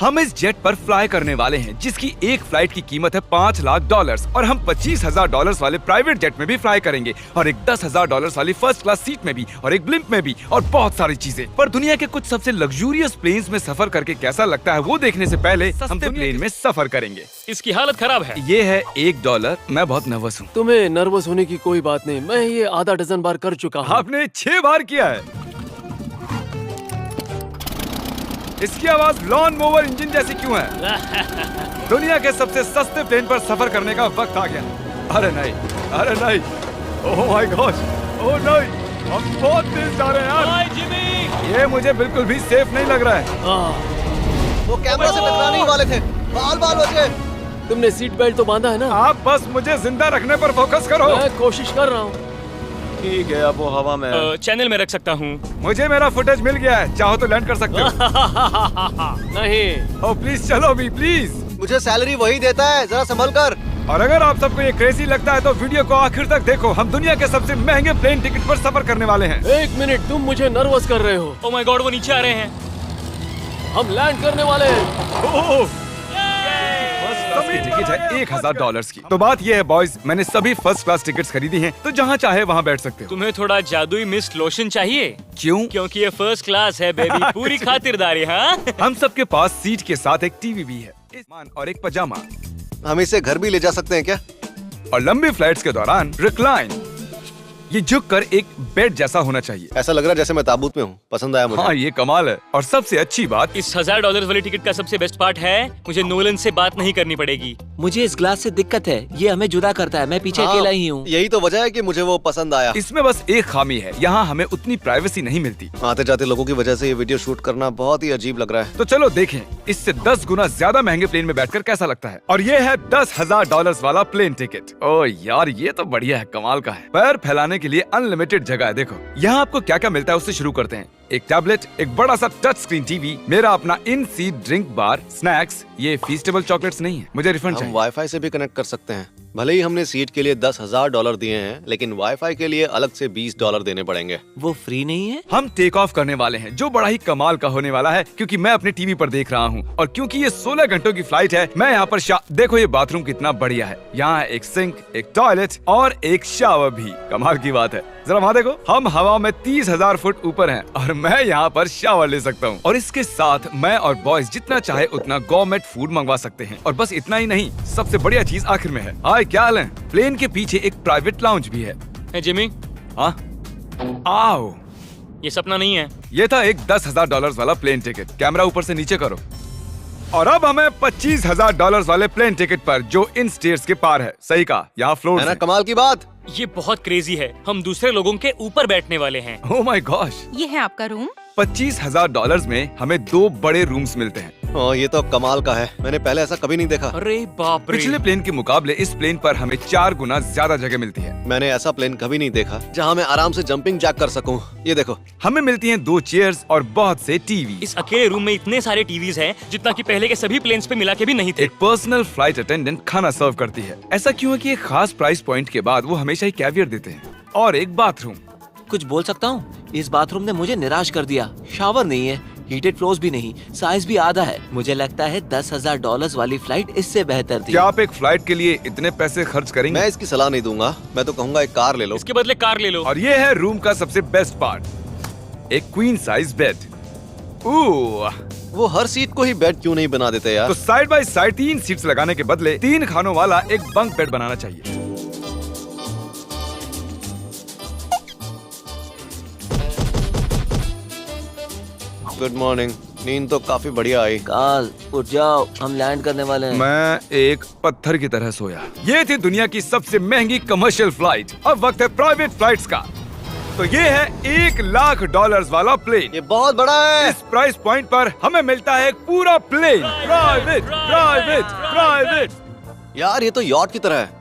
हम इस जेट पर फ्लाई करने वाले हैं जिसकी एक फ्लाइट की कीमत है $5 लाख और हम $25,000 वाले प्राइवेट जेट में भी फ्लाई करेंगे और एक $10,000 वाली फर्स्ट क्लास सीट में भी और एक ब्लिम्प में भी और बहुत सारी चीजें। पर दुनिया के कुछ सबसे लग्जूरियस प्लेन्स में सफर करके कैसा लगता है वो देखने से पहले हम प्लेन में सफर करेंगे। इसकी हालत खराब है। ये है $1। मैं बहुत नर्वस हूँ। तुम्हें नर्वस होने की कोई बात नहीं, मैं ये आधा डजन बार कर चुका हूँ। आपने 6 बार किया है। इसकी आवाज लॉन मोवर इंजन जैसी क्यों है? दुनिया के सबसे सस्ते प्लेन पर सफर करने का वक्त आ गया। अरे नहीं, अरे नहीं, ओह माय गॉड, ओह नहीं, हम बहुत तेज जा रहे हैं यार। हाय जिमी, ये मुझे बिल्कुल भी सेफ नहीं लग रहा है। वो कैमरा से टकराने ही वाले थे, बाल बाल बच गए। तुमने सीट बेल्ट तो बांधा है ना? आप बस मुझे जिंदा रखने पर फोकस करो। मैं कोशिश कर रहा हूँ। ठीक है, अब वो हवा में है। चैनल में रख सकता हूँ। मुझे मेरा फुटेज मिल गया है, चाहो तो लैंड कर सकते हो। नहीं। ओह प्लीज चलो भी प्लीज। मुझे सैलरी वही देता है, जरा संभल कर। और अगर आप सबको ये क्रेजी लगता है तो वीडियो को आखिर तक देखो। हम दुनिया के सबसे महंगे प्लेन टिकट पर सफर करने वाले हैं। एक मिनट, तुम मुझे नर्वस कर रहे हो। ओह माय गॉड, वो नीचे आ रहे हैं। हम लैंड करने वाले हैं। की टिकट है $1,000 की। तो बात ये है बॉयज, मैंने सभी फर्स्ट क्लास टिकट्स खरीदी हैं, तो जहाँ चाहे वहाँ बैठ सकते हो। तुम्हें थोड़ा जादुई मिस्ट लोशन चाहिए? क्यों? क्योंकि ये फर्स्ट क्लास है बेबी, पूरी खातिरदारी। हाँ, हम सबके पास सीट के साथ एक टीवी भी है और एक पजामा। हम इसे घर भी ले जा सकते हैं क्या? और लंबी फ्लाइट्स के दौरान रिक्लाइन, ये झुक कर एक बेड जैसा होना चाहिए। ऐसा लग रहा है जैसे मैं ताबूत में हूँ। पसंद आया मुझे। हाँ ये कमाल है। और सबसे अच्छी बात, इस $1,000 वाली टिकट का सबसे बेस्ट पार्ट है मुझे नोलन से बात नहीं करनी पड़ेगी। मुझे इस ग्लास से दिक्कत है, ये हमें जुदा करता है। मैं पीछे हाँ, अकेला ही हूँ। यही तो वजह है कि मुझे वो पसंद आया। इसमें बस एक खामी है, यहाँ हमें उतनी प्राइवेसी नहीं मिलती। आते जाते लोगों की वजह से ये वीडियो शूट करना बहुत ही अजीब लग रहा है। तो चलो देखें इससे 10 गुना ज्यादा महंगे प्लेन में बैठकर कैसा लगता है। और ये है $10,000 वाला प्लेन टिकट। ओ यार ये तो बढ़िया है, कमाल का है। पैर फैलाने के लिए अनलिमिटेड जगह है। देखो यहाँ आपको क्या क्या मिलता है उससे शुरू करते हैं। एक टैबलेट, एक बड़ा सा टच स्क्रीन टीवी, मेरा अपना इन सीट ड्रिंक बार, स्नैक्स। ये फीस्टेबल चॉकलेट्स नहीं है, मुझे रिफंड हम चाहिए। वाईफाई से भी कनेक्ट कर सकते हैं। भले ही हमने सीट के लिए $10,000 दिए हैं, लेकिन वाईफाई के लिए अलग से $20 देने पड़ेंगे। वो फ्री नहीं है? हम टेक ऑफ करने वाले हैं, जो बड़ा ही कमाल का होने वाला है क्योंकि मैं अपने टीवी पर देख रहा हूँ और क्योंकि ये 16 घंटों की फ्लाइट है। मैं यहाँ पर देखो ये बाथरूम कितना बढ़िया है। यहाँ एक सिंक, एक टॉयलेट और एक शावर भी। कमाल की बात है, जरा वहाँ देखो, हम हवा में 30,000 फुट ऊपर हैं और मैं यहाँ पर शावर ले सकता हूँ। और इसके साथ मैं और बॉयज जितना चाहे उतना गवर्नमेंट फूड मंगवा सकते हैं। और बस इतना ही नहीं, सबसे बढ़िया चीज आखिर में है। हाय क्या हाल है? प्लेन के पीछे एक प्राइवेट लाउंज भी है। है जिमी, हाँ आओ, ये सपना नहीं है। ये था एक $10,000 वाला प्लेन टिकट। कैमरा ऊपर से नीचे करो। और अब हमें $25,000 वाले प्लेन टिकट पर, जो इन स्टेयर्स के पार है। सही कहा, यहाँ फ्लोर है ना कमाल की बात। ये बहुत क्रेजी है, हम दूसरे लोगों के ऊपर बैठने वाले हैं। ओह माय गॉश, ये है आपका रूम। $25,000 में हमें 2 बड़े रूम्स मिलते हैं। ओह ये तो कमाल का है, मैंने पहले ऐसा कभी नहीं देखा। अरे बाप रे, पिछले प्लेन के मुकाबले इस प्लेन पर हमें 4 गुना ज्यादा जगह मिलती है। मैंने ऐसा प्लेन कभी नहीं देखा जहाँ मैं आराम से जंपिंग जैक कर सकूं। ये देखो, हमें मिलती हैं 2 चेयर्स और बहुत से टीवी। इस अकेले रूम में इतने सारे टीवीज हैं जितना कि पहले के सभी प्लेन्स पे मिला के भी नहीं थे। एक पर्सनल फ्लाइट अटेंडेंट खाना सर्व करती है। ऐसा क्यों है कि एक खास प्राइस पॉइंट के बाद वो हमेशा ही कैवियर देते हैं। और एक बाथरूम। कुछ बोल सकता हूँ? इस बाथरूम ने मुझे निराश कर दिया। शावर नहीं है, हीटेड फ्लोर्स भी नहीं, साइज भी आधा है। मुझे लगता है $10,000 वाली फ्लाइट इससे बेहतर थी। क्या आप एक फ्लाइट के लिए इतने पैसे खर्च करेंगे? मैं इसकी सलाह नहीं दूंगा। मैं तो कहूँगा एक कार ले लो। इसके बदले कार ले लो। और ये है रूम का सबसे बेस्ट पार्ट, एक क्वीन साइज बेड। वो हर सीट को ही बेड क्यों नहीं बना देते यार? तो साइड बाय साइड 3 सीट्स लगाने के बदले 3 खानों वाला एक बंक बेड बनाना चाहिए। Good morning. नींद तो काफी बढ़िया आई। काल उठ जाओ, हम लैंड करने वाले हैं। मैं एक पत्थर की तरह सोया। ये थी दुनिया की सबसे महंगी कमर्शियल फ्लाइट। अब वक्त है प्राइवेट फ्लाइट्स का। तो ये है $1,00,000 वाला प्लेन। ये बहुत बड़ा है। इस प्राइस पॉइंट पर हमें मिलता है एक पूरा प्लेन। Private private private. यार ये तो यॉट की तरह है।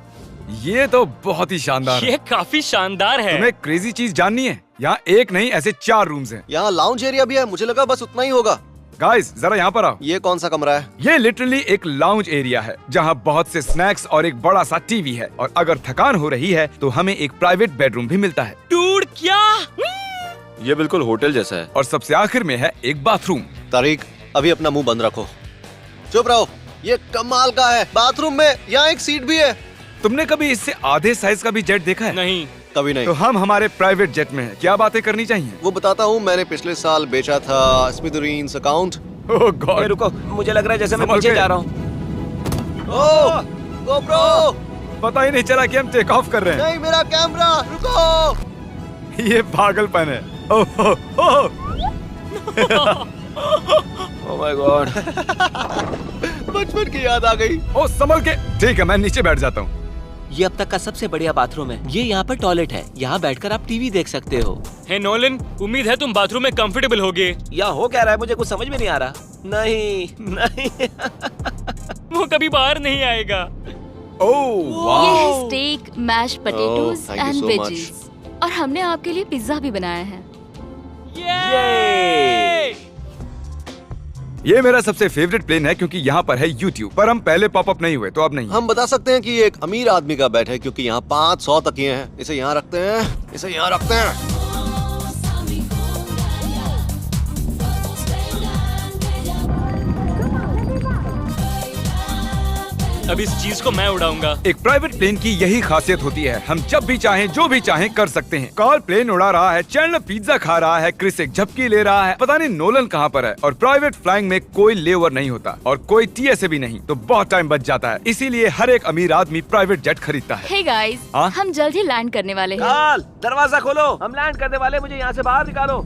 ये तो बहुत ही शानदार है। ये काफी शानदार है। तुम्हें क्रेजी चीज जाननी है? यहाँ एक नहीं ऐसे 4 रूम्स हैं। यहाँ लाउंज एरिया भी है। मुझे लगा बस उतना ही होगा। गाइस जरा यहाँ पर आओ। ये कौन सा कमरा है? ये लिटरली एक लाउंज एरिया है जहाँ बहुत से स्नैक्स और एक बड़ा सा टीवी है। और अगर थकान हो रही है तो हमें एक प्राइवेट बेडरूम भी मिलता है। डूड क्या? ये बिल्कुल होटल जैसा है। और सबसे आखिर में है एक बाथरूम। तारीक, अभी अपना मुंह बंद रखो। चुप रहो, ये कमाल का है। बाथरूम में यहाँ एक सीट भी है। तुमने कभी इससे आधे साइज का भी जेट देखा है? नहीं। कभी नहीं। तो हम हमारे प्राइवेट जेट में हैं। क्या बातें करनी चाहिए? वो बताता हूँ, मैंने पिछले साल बेचा था स्मिथेरियंस अकाउंट। ओह ए, गॉड, रुको, मुझे लग रहा है जैसे मैं संभल पीछे के। जा रहा हूँ। ओह GoPro, पता ही नहीं चला कि हम टेक ऑफ कर रहे हैं। नहीं मेरा कैमरा, रुको। ये पागलपन है। Oh oh, oh. Oh my god. बचपन की याद आ गई। ओ संभल के। ठीक है, मैं नीचे बैठ जाता हूँ। ये अब तक का सबसे बढ़िया बाथरूम है। ये यहाँ पर टॉयलेट है। यहाँ बैठकर आप टीवी देख सकते हो। हे नोलन, उम्मीद है तुम बाथरूम में कंफर्टेबल होगे। यहाँ हो क्या रहा है मुझे कुछ समझ में नहीं आ रहा। नहीं नहीं। वो कभी बाहर नहीं आएगा। ओह ये वाह, है steak, mash potatoes thank you and so veggies. और हमने आपके लिए पिज्जा भी बनाया है। ये ये मेरा सबसे फेवरेट प्लेन है क्योंकि यहाँ पर है YouTube। पर हम पहले पॉपअप नहीं हुए तो अब नहीं। हम बता सकते हैं कि ये एक अमीर आदमी का बेड है क्योंकि यहाँ 500 तकिए हैं। इसे यहाँ रखते हैं, इसे यहाँ रखते हैं। अब इस चीज को मैं उड़ाऊंगा। एक प्राइवेट प्लेन की यही खासियत होती है, हम जब भी चाहें जो भी चाहें कर सकते हैं। कार्ल प्लेन उड़ा रहा है, चैंडलर पिज्जा खा रहा है, क्रिस एक झपकी ले रहा है, पता नहीं नोलन कहाँ पर है। और प्राइवेट फ्लाइंग में कोई लेओवर नहीं होता और कोई TSA भी नहीं, तो बहुत टाइम बच जाता है। इसीलिए हर एक अमीर आदमी प्राइवेट जेट खरीदता है। हे गाइस, हाँ? हम जल्द ही लैंड करने वाले हैं। काल, दरवाजा खोलो, हम लैंड करने वाले, मुझे यहाँ से बाहर निकालो।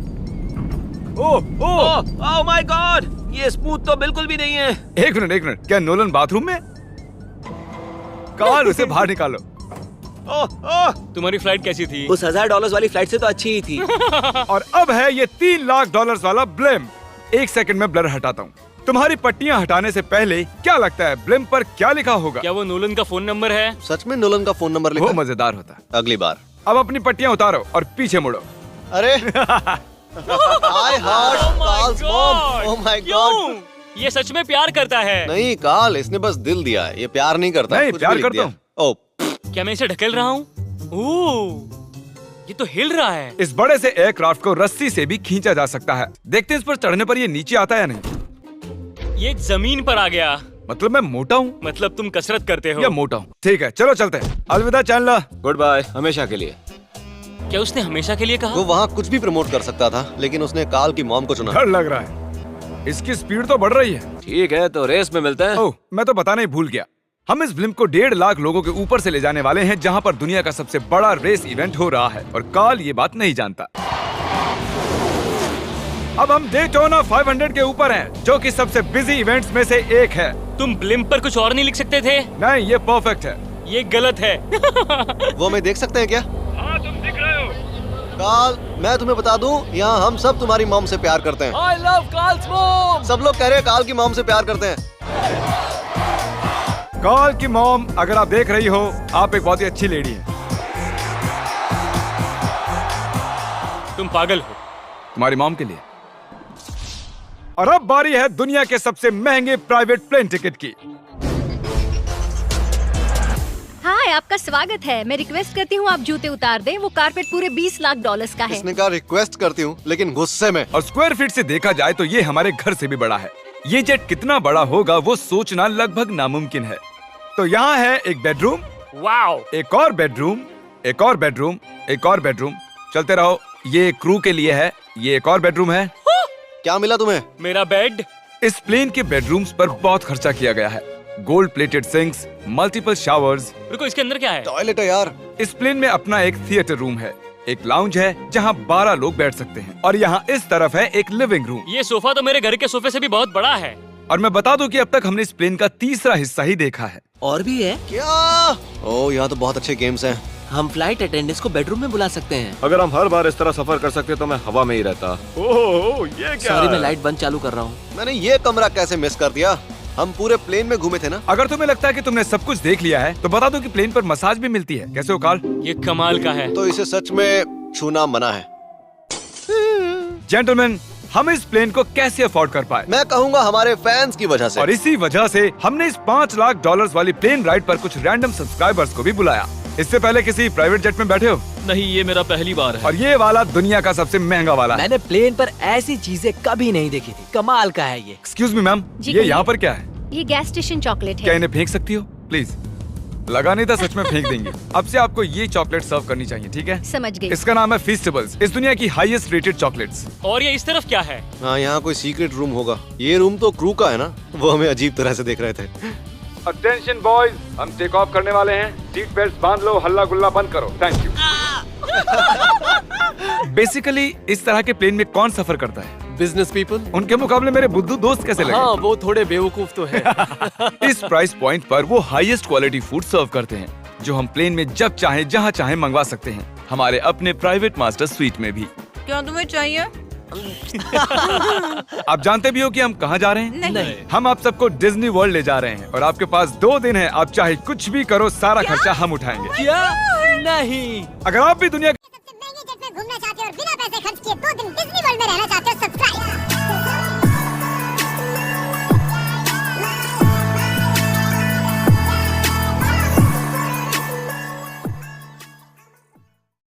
ओह ओह, ओह माय गॉड, ये स्मूथ तो बिल्कुल भी नहीं है। एक मिनट, क्या नोलन बाथरूम में? कार्ल, उसे बाहर निकालो। ओह ओह, तुम्हारी फ्लाइट कैसी थी? उस $1000 वाली फ्लाइट से तो अच्छी ही थी। और अब है ये $3 लाख वाला ब्लेम। एक सेकंड में ब्लर हटाता हूँ। तुम्हारी पट्टियाँ हटाने से पहले क्या लगता है ब्लेम पर क्या लिखा होगा? क्या वो नोलन का फोन नंबर है? सच में नोलन का फोन नंबर लिखा वो है? मजेदार होता। अगली बार। अब अपनी पट्टियाँ उतारो और पीछे मुड़ो। अरे I heard Carl's mom. Oh my God. क्यों? ये सच में प्यार करता है? नहीं कार्ल, इसने बस दिल दिया है, ये प्यार नहीं करता। नहीं, कुछ प्यार भी लिख करता दिया। हूँ। ओह, क्या मैं इसे ढकेल रहा हूँ? ओह, ये तो हिल रहा है। इस बड़े से एयरक्राफ्ट को रस्सी से भी खींचा जा सकता है। देखते हैं इस पर चढ़ने पर ये नीचे आता है या नहीं। ये जमीन पर आ गया। मतलब मैं मोटा हूँ मतलब तुम कसरत करते हो? या मोटा हूँ? ठीक है, चलो चलते हैं। अलविदा चैंडलर। गुड बाय, हमेशा के लिए। क्या उसने हमेशा के लिए कहा? वो वहाँ कुछ भी प्रमोट कर सकता था, लेकिन उसने कार्ल की मॉम को चुना। डर लग रहा है, इसकी स्पीड तो बढ़ रही है। ठीक है, तो रेस में मिलते हैं। ओह, मैं तो बताना ही भूल गया। हम इस ब्लिम्प को 1.5 लाख लोगों के ऊपर से ले जाने वाले हैं, जहां पर दुनिया का सबसे बड़ा रेस इवेंट हो रहा है और कार्ल ये बात नहीं जानता। अब हम डेटोना 500 के ऊपर हैं, जो कि सबसे बिजी इवेंट्स में से एक है। तुम ब्लिम्प पर कुछ और नहीं लिख सकते थे? नहीं, ये परफेक्ट है। ये गलत है। वो हमें देख सकते हैं क्या? हाँ, तुम दिख रहे हो। कार्ल, मैं तुम्हें बता दूं, यहाँ हम सब तुम्हारी मॉम से प्यार करते हैं। I love Carl's mom. सब लोग कह रहे हैं कार्ल की मॉम से प्यार करते हैं। कार्ल की मॉम, अगर आप देख रही हो, आप एक बहुत ही अच्छी लेडी हैं। तुम पागल हो। तुम्हारी मॉम के लिए। और अब बारी है दुनिया के सबसे महंगे प्राइवेट प्लेन टिकट की। हाय, आपका स्वागत है। मैं रिक्वेस्ट करती हूँ आप जूते उतार दें। वो कारपेट पूरे $20 लाख का है। इसने कहा रिक्वेस्ट करती हूँ, लेकिन गुस्से में। और स्क्वायर फीट से देखा जाए तो ये हमारे घर से भी बड़ा है। ये जेट कितना बड़ा होगा वो सोचना लगभग नामुमकिन है। तो यहाँ है एक बेडरूम, वाओ, एक और बेडरूम, एक और बेडरूम, एक और बेडरूम। चलते रहो। ये क्रू के लिए है। ये एक और बेडरूम है। क्या मिला तुम्हें? मेरा बेड। इस प्लेन के बेडरूम्स पर बहुत खर्चा किया गया है। Gold plated sinks, multiple showers. रुको, इसके अंदर क्या है? टॉयलेट है यार। इस प्लेन में अपना एक थिएटर रूम है, एक लाउंज है जहाँ 12 लोग बैठ सकते हैं, और यहाँ इस तरफ है एक लिविंग रूम। ये सोफा तो मेरे घर के सोफे से भी बहुत बड़ा है। और मैं बता दूं कि अब तक हमने इस प्लेन का तीसरा हिस्सा ही देखा है। और भी है। क्या? ओह, यहाँ तो बहुत अच्छे गेम्स हैं। हम फ्लाइट अटेंडेंट्स को बेडरूम में बुला सकते हैं। अगर हम हर बार इस तरह सफर कर सकते तो मैं हवा में ही रहता। ओह, ये क्या सॉरी, है? मैं लाइट बंद चालू कर रहा हूँ। मैंने ये कमरा कैसे मिस कर दिया? हम पूरे प्लेन में घूमे थे ना। अगर तुम्हें लगता है कि तुमने सब कुछ देख लिया है तो बता दो कि प्लेन पर मसाज भी मिलती है। कैसे हो कार्ल? ये कमाल का है। तो इसे सच में छूना मना है। जेंटलमैन, हम इस प्लेन को कैसे अफोर्ड कर पाए? मैं कहूँगा हमारे फैंस की वजह से। और इसी वजह से हमने इस $5 लाख वाली प्लेन राइड पर कुछ रैंडम सब्सक्राइबर्स को भी बुलाया। इससे पहले किसी प्राइवेट जेट में बैठे हो? नहीं, ये मेरा पहली बार है। और ये वाला दुनिया का सबसे महंगा वाला है। मैंने प्लेन पर ऐसी चीजें कभी नहीं देखी थी। कमाल का है ये। एक्सक्यूज मी मैम, जी ये कहिए। यहाँ पर क्या है? ये गैस स्टेशन चॉकलेट क्या है। इन्हें फेंक सकती हो प्लीज? लगा नहीं था, सच में फेंक देंगे। अब से आपको ये चॉकलेट सर्व करनी चाहिए, ठीक है? समझ गई। इसका नाम है फीस्टेबल्स, इस दुनिया की हाईएस्ट रेटेड चॉकलेट्स। और ये इस तरफ क्या है? हाँ, यहाँ कोई सीक्रेट रूम होगा। ये रूम तो क्रू का है ना, वो हमें अजीब तरह से देख रहे थे। अटेंशन बॉयज, हम टेक ऑफ करने वाले हैं। सीट बेल्ट बांध लो, हल्ला गुल्ला बंद करो। Thank you. बेसिकली इस तरह के प्लेन में कौन सफर करता है? Business people. उनके मुकाबले मेरे बुद्धू दोस्त कैसे लगे? हाँ, वो थोड़े बेवकूफ तो है। इस प्राइस पॉइंट पर वो हाईएस्ट क्वालिटी फूड सर्व करते हैं, जो हम प्लेन में जब चाहे जहाँ चाहे मंगवा सकते हैं, हमारे अपने प्राइवेट मास्टर स्वीट में भी। क्या तुम्हें चाहिए? आप जानते भी हो कि हम कहाँ जा रहे हैं? नहीं। हम आप सबको डिज्नी वर्ल्ड ले जा रहे हैं और आपके पास 2 दिन है। आप चाहे कुछ भी करो, सारा खर्चा हम उठाएंगे। क्या? नहीं। अगर आप भी दुनिया सबसे महंगे जेट में घूमना चाहते हो और बिना पैसे खर्च किए 2 दिन डिज्नी वर्ल्ड में रहना चाहते हो, सब्सक्राइब